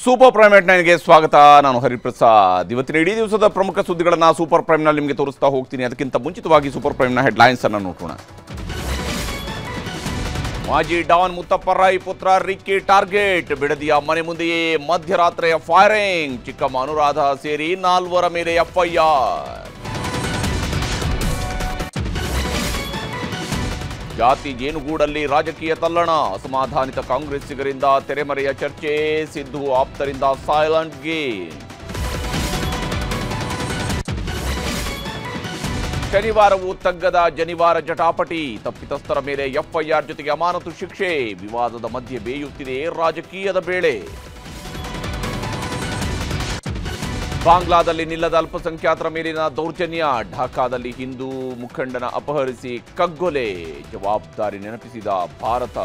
Super prime net ನೈನ್ಗೆ ಸ್ವಾಗತ. ನಾನು ಹರಿಪ್ರಸಾದ್. ಇವತ್ತಿನ ಇಡೀ ದಿವಸದ ಪ್ರಮುಖ ಸುದ್ದಿಗಳನ್ನು ಸೂಪರ್ ಪ್ರೈಮ್ನಲ್ಲಿ ನಿಮಗೆ ತೋರಿಸ್ತಾ ಹೋಗ್ತೀನಿ. ಅದಕ್ಕಿಂತ ಮುಂಚಿತವಾಗಿ ಸೂಪರ್ ಪ್ರೈಮ್ನ ಹೆಡ್ಲೈನ್ಸ್ ಅನ್ನು ನೋಡೋಣ. ಮಾಜಿ ಡಾನ್ ಮುತ್ತಪ್ಪ ರೈ ಪುತ್ರ ರಿಕ್ಕಿ ಟಾರ್ಗೆಟ್. ಬಿಡದಿಯ ಮನೆ ಮುಂದೆಯೇ ಮಧ್ಯರಾತ್ರಿಯ ಫೈರಿಂಗ್. ಚಿಕ್ಕಮ್ಮ ಅನುರಾಧ ಸೇರಿ 4 ಮೇಲೆ ಎಫ್ಐಆರ್. ಜಾತಿ ಜೇನುಗೂಡಲ್ಲಿ ರಾಜಕೀಯ ತಲ್ಲಣ. ಅಸಮಾಧಾನಿತ ಕಾಂಗ್ರೆಸ್ಸಿಗರಿಂದ ತೆರೆಮರೆಯ ಚರ್ಚೆ. ಸಿದ್ದು ಆಪ್ತರಿಂದ ಸೈಲೆಂಟ್ ಗೇಮ್. ಶನಿವಾರವೂ ತಗ್ಗದ ಜನಿವಾರ ಜಟಾಪಟಿ. ತಪ್ಪಿತಸ್ಥರ ಮೇಲೆ ಎಫ್ಐಆರ್ ಜೊತೆಗೆ ಅಮಾನತು ಶಿಕ್ಷೆ. ವಿವಾದದ ಮಧ್ಯೆ ಬೇಯುತ್ತಿದೆ ರಾಜಕೀಯದ ಬೇಳೆ. ಬಾಂಗ್ಲಾದಲ್ಲಿ ನಿಲ್ಲದ ಅಲ್ಪಸಂಖ್ಯಾತರ ಮೇಲಿನ ದೌರ್ಜನ್ಯ. ಢಾಕಾದಲ್ಲಿ ಹಿಂದೂ ಮುಖಂಡನ ಅಪಹರಿಸಿ ಕಗ್ಗೊಲೆ. ಜವಾಬ್ದಾರಿ ನೆನಪಿಸಿದ ಭಾರತ.